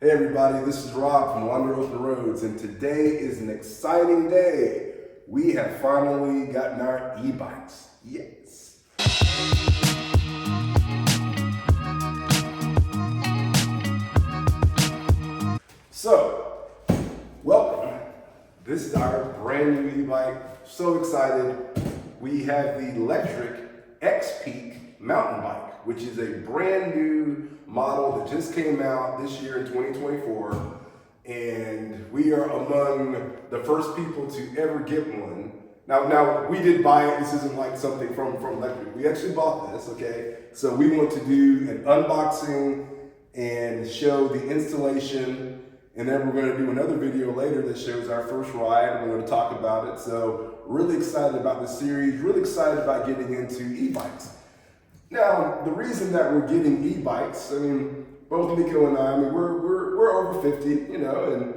Hey everybody, this is Rob from Wander Open Roads, and today is an exciting day. We have finally gotten our e-bikes. Yes. So, welcome. This is our brand new e-bike. So excited. We have the Lectric XPeak mountain bike, which is a brand new model that just came out this year in 2024. And we are among the first people to ever get one. Now we did buy it. This isn't like something from Lectric. We actually bought this, okay? So we want to do an unboxing and show the installation, and then we're going to do another video later that shows our first ride, and we're going to talk about it. So really excited about this series, really excited about getting into e-bikes. Now, the reason that we're getting e-bikes, I mean, both Nico and I mean, we're over 50, you know, and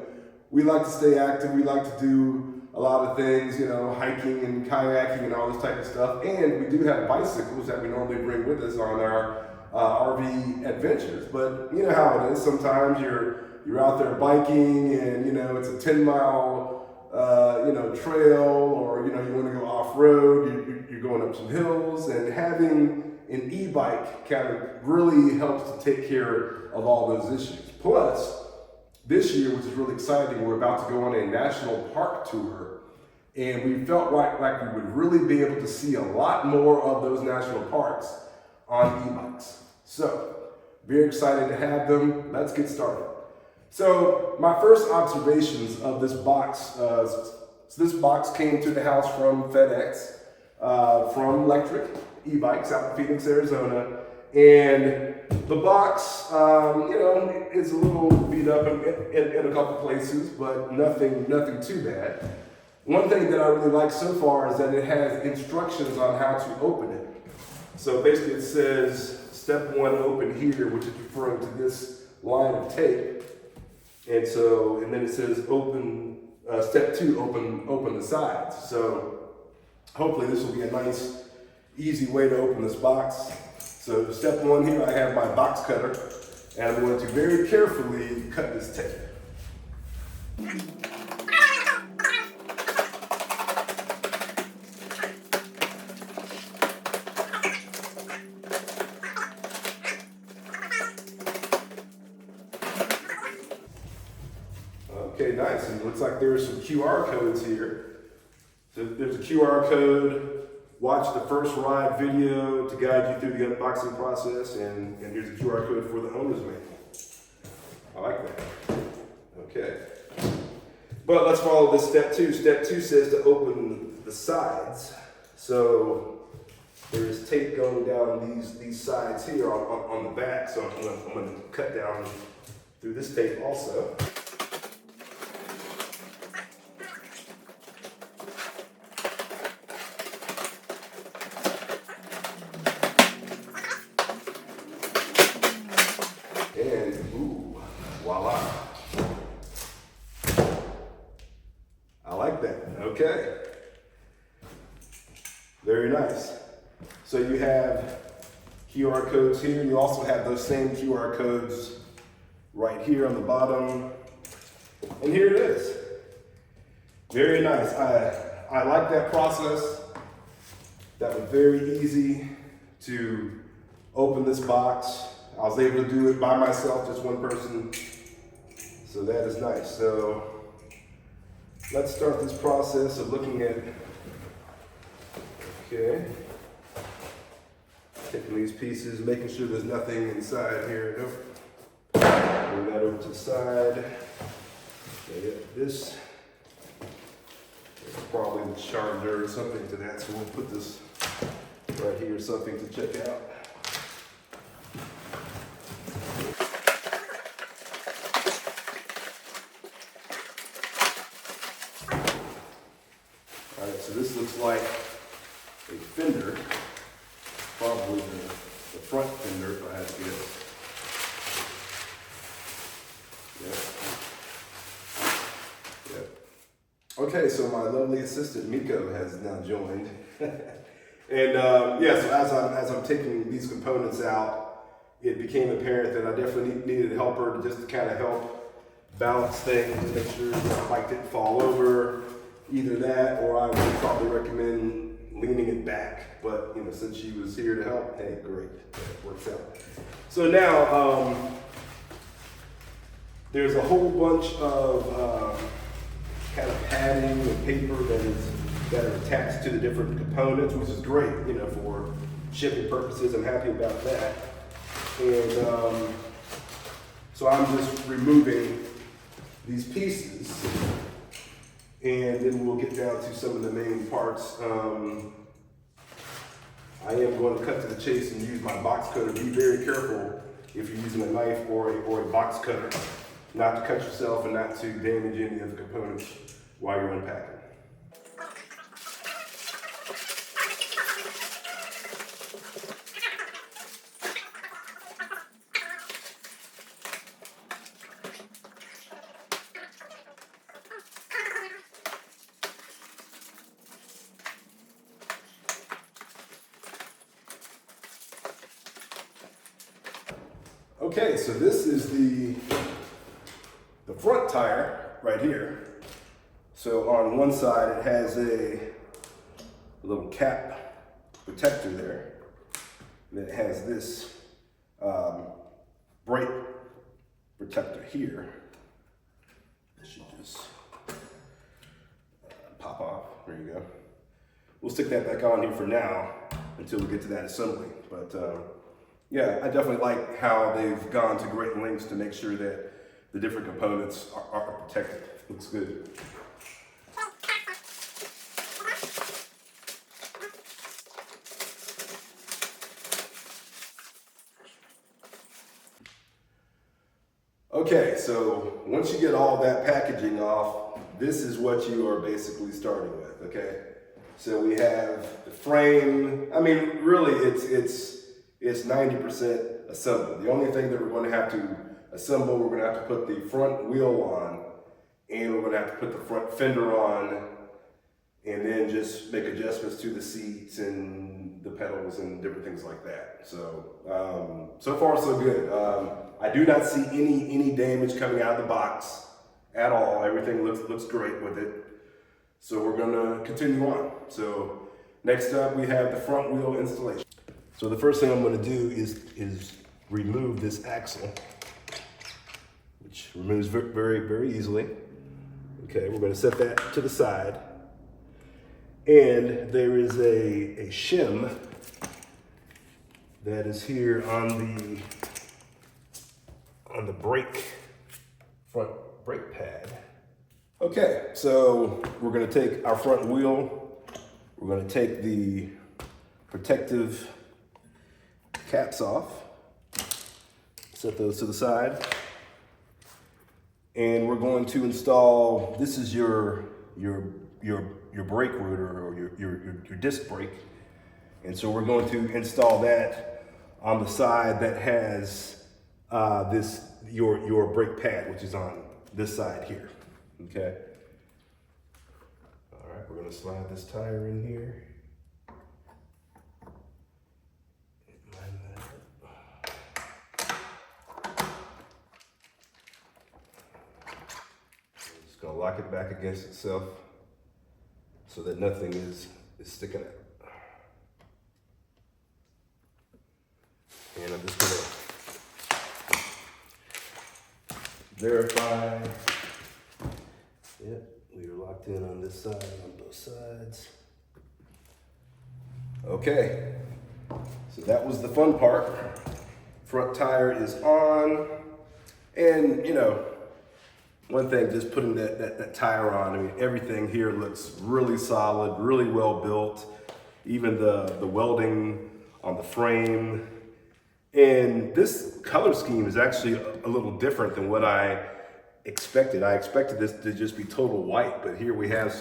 we like to stay active. We like to do a lot of things, you know, hiking and kayaking and all this type of stuff. And we do have bicycles that we normally bring with us on our RV adventures. But you know how it is. Sometimes you're out there biking and, you know, it's a 10-mile trail, or, you know, you want to go off-road, you're going up some hills, and having an e-bike kind of really helps to take care of all those issues. Plus, this year, which is really exciting, we're about to go on a national park tour, and we felt like we would really be able to see a lot more of those national parks on e-bikes. So, very excited to have them. Let's get started. So, my first observations of this box, this box came to the house from FedEx, from Lectric e-bikes out in Phoenix, Arizona. And the box, you know, is a little beat up in a couple places, but nothing too bad. One thing that I really like so far is that it has instructions on how to open it. So basically it says step 1, open here, which is referring to this line of tape. And then it says open, step 2, open the sides. So hopefully this will be a nice, easy way to open this box. So step 1 here, I have my box cutter, and I'm going to very carefully cut this tape. Okay, nice. And it looks like there's some QR codes here. So there's a QR code. Watch the first ride video to guide you through the unboxing process, and here's a QR code for the owner's manual. I like that. Okay. But let's follow this step 2. Step 2 says to open the sides. So there is tape going down these sides here on the back. So I'm going to cut down through this tape also. And, ooh, voila. I like that. Okay. Very nice. So you have QR codes here. You also have those same QR codes right here on the bottom. And here it is. Very nice. I like that process. That was very easy to open this box. I was able to do it by myself, just one person. So that is nice. So let's start this process of looking at, okay, taking these pieces, making sure there's nothing inside here. Nope. Bring that over to the side. Okay, this is probably the charger or something to that, so we'll put this right here, something to check out. Alright, so this looks like a fender, probably the front fender if I had to guess. Yep. Okay, so my lovely assistant Miko has now joined. And yeah, so as I'm taking these components out, it became apparent that I definitely needed a helper just to kind of help balance things, make sure the bike didn't fall over. Either that, or I would probably recommend leaning it back. But you know, since she was here to help, hey, great, it works out. So now there's a whole bunch of kind of padding and paper that are attached to the different components, which is great, you know, for shipping purposes. I'm happy about that. And so I'm just removing these pieces, and then we'll get down to some of the main parts. I am going to cut to the chase and use my box cutter. Be very careful if you're using a knife or a box cutter, not to cut yourself and not to damage any of the components while you're unpacking. Okay, so this is the front tire right here. So on one side it has a little cap protector there. And it has this brake protector here. It should just pop off. There you go. We'll stick that back on here for now until we get to that assembly. But yeah, I definitely like how they've gone to great lengths to make sure that the different components are protected. Looks good. Okay, so once you get all that packaging off, this is what you are basically starting with, okay? So we have the frame. I mean, really, it's 90% assembled. The only thing that we're going to have to assemble, we're going to have to put the front wheel on, and we're going to have to put the front fender on, and then just make adjustments to the seats and the pedals and different things like that. So, so far so good. I do not see any damage coming out of the box at all. Everything looks great with it. So we're going to continue on. So next up, we have the front wheel installation. So the first thing I'm going to do is remove this axle, which removes very easily. Okay, we're going to set that to the side. And there is a shim that is here on the front brake pad. Okay, so we're going to take our front wheel. We're going to take the protective caps off, set those to the side, and we're going to install, this is your brake rotor or your disc brake, and so we're going to install that on the side that has your brake pad, which is on this side here. Okay. All right, we're going to slide this tire in here. Gonna lock it back against itself so that nothing is sticking out. And I'm just gonna verify. Yep, we are locked in on this side, on both sides. Okay, so that was the fun part. Front tire is on, and you know, one thing, just putting that tire on, I mean, everything here looks really solid, really well built. Even the welding on the frame. And this color scheme is actually a little different than what I expected. I expected this to just be total white, but here we have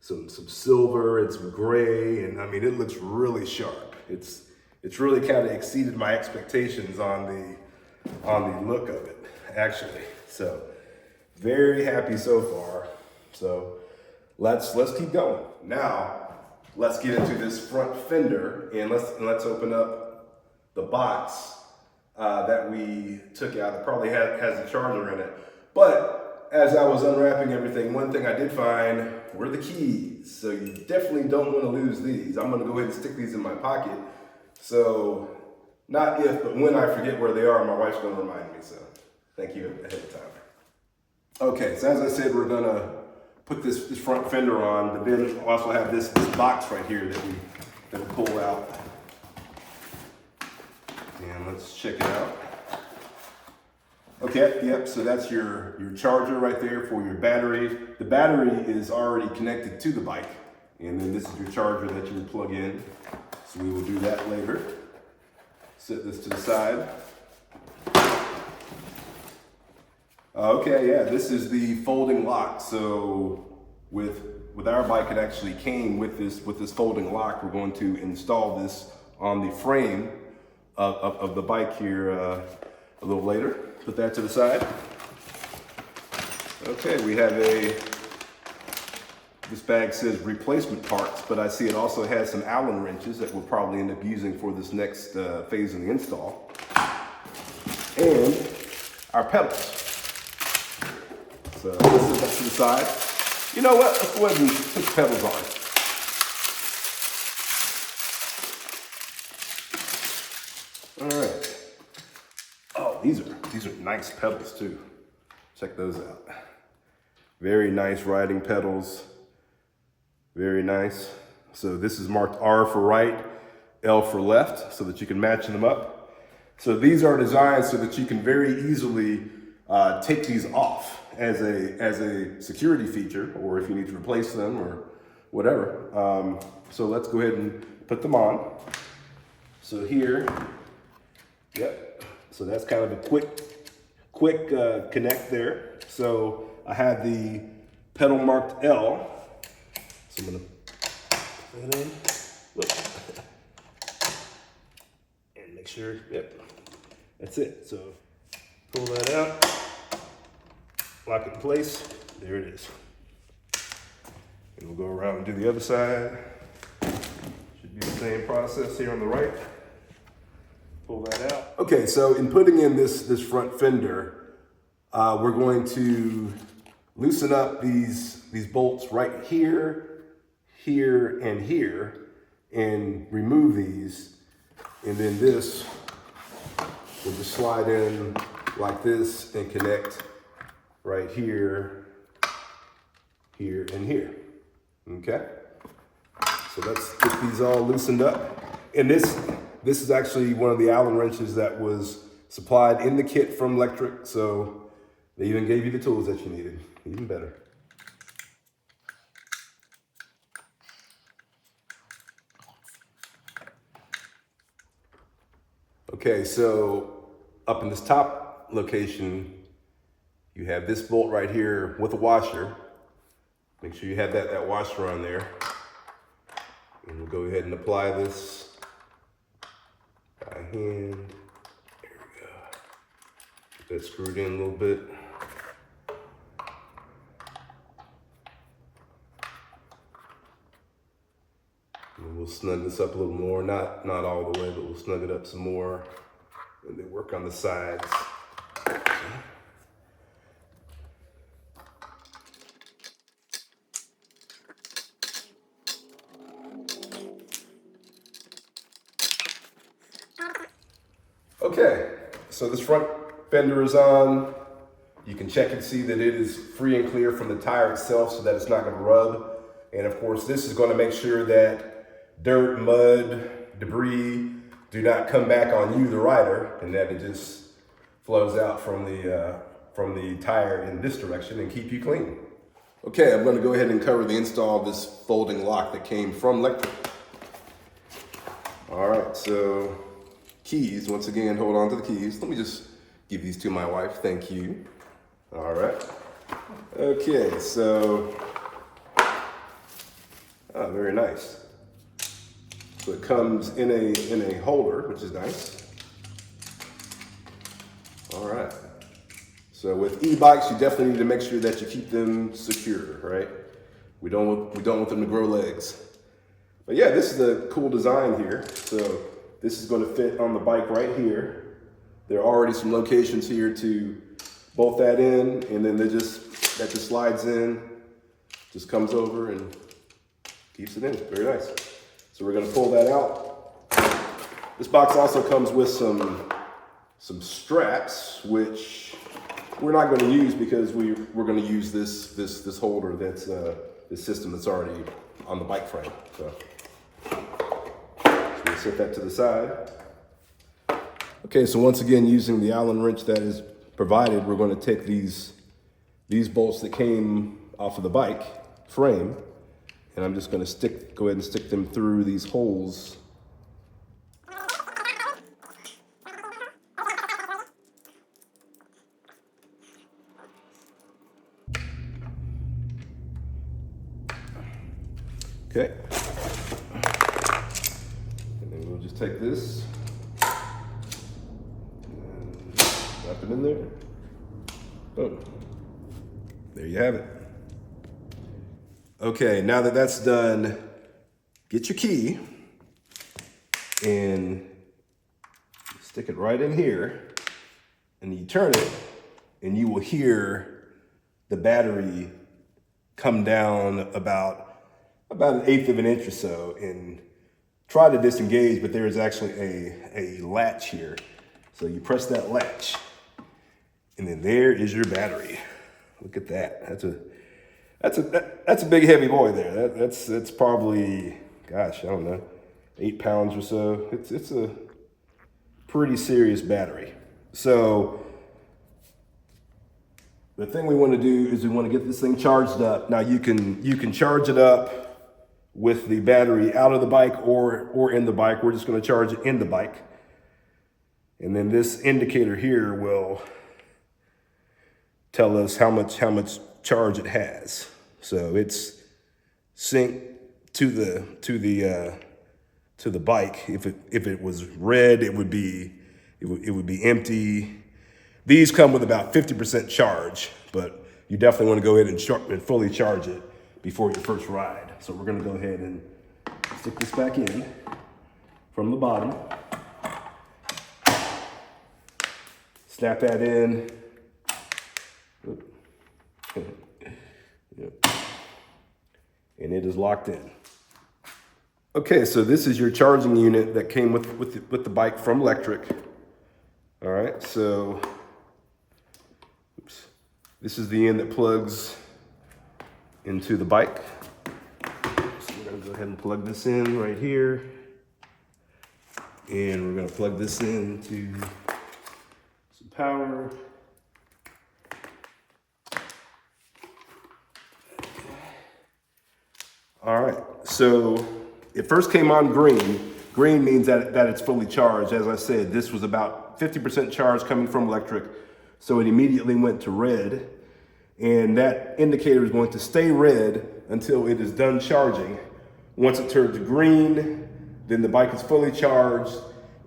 some silver and some gray, and I mean, it looks really sharp. It's really kind of exceeded my expectations on the look of it, actually. So very happy so far. So let's keep going. Now let's get into this front fender, and let's open up the box that we took out. It probably has a charger in it. But as I was unwrapping everything, one thing I did find were the keys. So you definitely don't want to lose these. I'm going to go ahead and stick these in my pocket. So not if, but when I forget where they are, my wife's going to remind me. So thank you ahead of time. Okay, so as I said, we're going to put this front fender on, but then we'll also have this box right here that we pull out. And let's check it out. Okay, yep, so that's your charger right there for your battery. The battery is already connected to the bike. And then this is your charger that you would plug in. So we will do that later. Set this to the side. Okay, yeah, this is the folding lock. So with our bike, it actually came with this folding lock. We're going to install this on the frame of the bike here a little later. Put that to the side. Okay, we have this bag says replacement parts, but I see it also has some Allen wrenches that we'll probably end up using for this next phase of the install. And our pedals. So this is up to the side. You know what? Let's go ahead and put the pedals on. All right. Oh, these are nice pedals too. Check those out. Very nice riding pedals. Very nice. So this is marked R for right, L for left, so that you can match them up. So these are designed so that you can very easily take these off as a security feature, or if you need to replace them or whatever. So let's go ahead and put them on. So here, yep. So that's kind of a quick connect there. So I had the pedal marked L. So I'm gonna put that in. Look. And make sure, yep, that's it. So pull that out, lock it in place. There it is. And we'll go around and do the other side. Should be the same process here on the right. Pull that out. Okay, so in putting in this front fender, we're going to loosen up these bolts right here, here, and here, and remove these. And then this will just slide in like this and connect right here, here, and here. Okay? So let's get these all loosened up. And this is actually one of the Allen wrenches that was supplied in the kit from Lectric, so they even gave you the tools that you needed. Even better. Okay, so up in this top location, you have this bolt right here with a washer. Make sure you have that washer on there. And we'll go ahead and apply this by hand. There we go. Get that screwed in a little bit. And we'll snug this up a little more. Not all the way, but we'll snug it up some more. And then work on the sides. Okay, so this front fender is on. You can check and see that it is free and clear from the tire itself so that it's not going to rub. And of course, this is going to make sure that dirt, mud, debris do not come back on you, the rider, and that it just flows out from the tire in this direction and keep you clean. Okay, I'm going to go ahead and cover the install of this folding lock that came from Lectric. All right, so keys, once again, hold on to the keys. Let me just give these to my wife, thank you. All right. Okay, so, very nice. So it comes in a holder, which is nice. All right. So with e-bikes, you definitely need to make sure that you keep them secure, right? We don't want them to grow legs. But yeah, this is a cool design here. So this is going to fit on the bike right here. There are already some locations here to bolt that in, and then that just slides in, just comes over and keeps it in. Very nice. So we're gonna pull that out. This box also comes with some straps, which we're not going to use because we're going to use this holder that's this system that's already on the bike frame. So we'll set that to the side. Okay, so once again, using the Allen wrench that is provided, we're going to take these bolts that came off of the bike frame, and I'm just going to go ahead and stick them through these holes. Okay, and then we'll just take this and wrap it in there. Boom. There you have it. Okay, now that that's done, get your key and stick it right in here, and you turn it, and you will hear the battery come down about 1/8 of an inch or so, and try to disengage, but there is actually a latch here. So you press that latch, and then there is your battery. Look at that. That's a big heavy boy there. That's probably, gosh, I don't know, 8 pounds or so. It's a pretty serious battery. So the thing we want to do is we want to get this thing charged up. Now you can charge it up with the battery out of the bike or in the bike. We're just going to charge it in the bike. And then this indicator here will tell us how much charge it has. So it's synced to the bike. If it was red, it would be empty. These come with about 50% charge, but you definitely want to go ahead and fully charge it before your first ride. So we're going to go ahead and stick this back in from the bottom. Snap that in. Yep. And it is locked in. Okay, so this is your charging unit that came with the bike from Lectric. All right, so this is the end that plugs into the bike. So we're gonna go ahead and plug this in right here. And we're gonna plug this into some power. All right, so it first came on green. Green means that it's fully charged. As I said, this was about 50% charge coming from Lectric. So it immediately went to red. And that indicator is going to stay red until it is done charging. Once it turns to green, then the bike is fully charged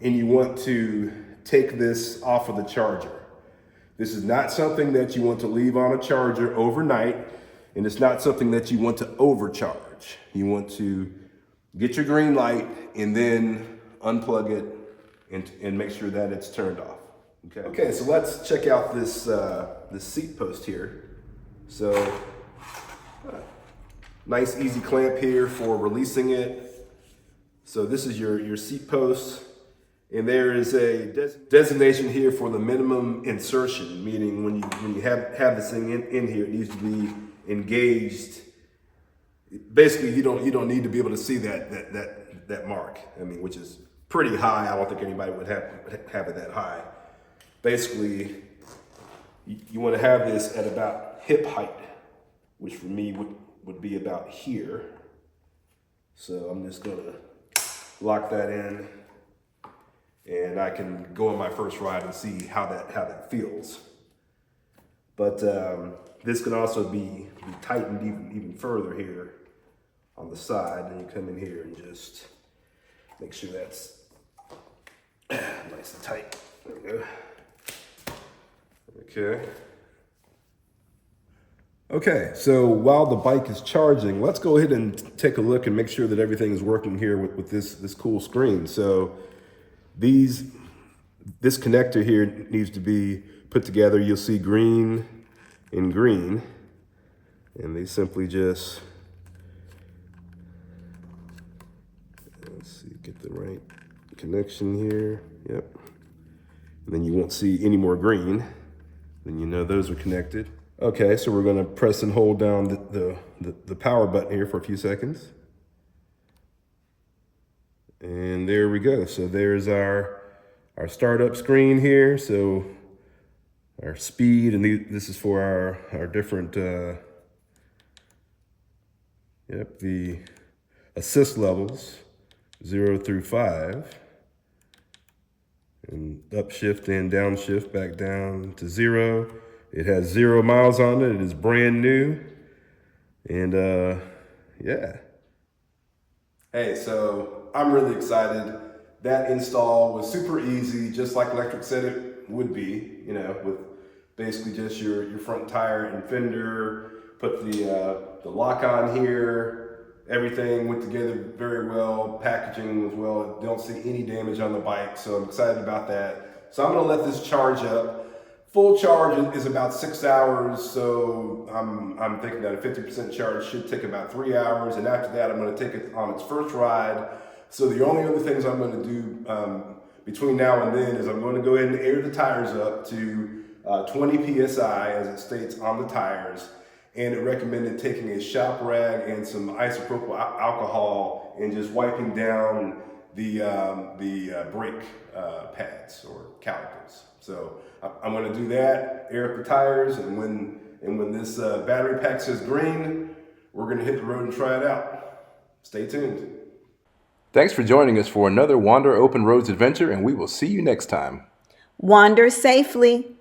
and you want to take this off of the charger. This is not something that you want to leave on a charger overnight, and it's not something that you want to overcharge. You want to get your green light and then unplug it and make sure that it's turned off. Okay, so let's check out this seat post here. So, nice easy clamp here for releasing it. So this is your seat post, and there is a designation here for the minimum insertion, meaning when you have this thing in here, it needs to be engaged. Basically, you don't need to be able to see that mark. I mean, which is pretty high. I don't think anybody would have it that high. Basically, you want to have this at about hip height, which for me would be about here. So I'm just gonna lock that in, and I can go on my first ride and see how that feels. But this can also be tightened even further here on the side. And you come in here and just make sure that's nice and tight. There we go. Okay. Okay, so while the bike is charging, let's go ahead and take a look and make sure that everything is working here with this cool screen. So these this connector here needs to be put together. You'll see green and green, and they simply just, let's see, get the right connection here. Yep. And then you won't see any more green. Then you know those are connected. Okay, so we're gonna press and hold down the power button here for a few seconds. And there we go. So there's our startup screen here. So our speed, and this is for our different, the assist levels, 0 through 5. And upshift and downshift back down to 0. It has 0 miles on it. It is brand new. And yeah. Hey, so I'm really excited. That install was super easy, just like Lectric said it would be, you know, with basically just your front tire and fender, put the lock on here. Everything went together very well, packaging as well. Don't see any damage on the bike, so I'm excited about that. So I'm gonna let this charge up. Full charge is about 6 hours, so I'm thinking that a 50% charge should take about 3 hours, and after that I'm gonna take it on its first ride. So the only other things I'm gonna do between now and then is I'm gonna go ahead and air the tires up to 20 PSI as it states on the tires. And it recommended taking a shop rag and some isopropyl alcohol and just wiping down the brake pads or calipers. So I'm going to do that, air up the tires, and when this battery pack says green, we're going to hit the road and try it out. Stay tuned. Thanks for joining us for another Wander Open Roads adventure, and we will see you next time. Wander safely.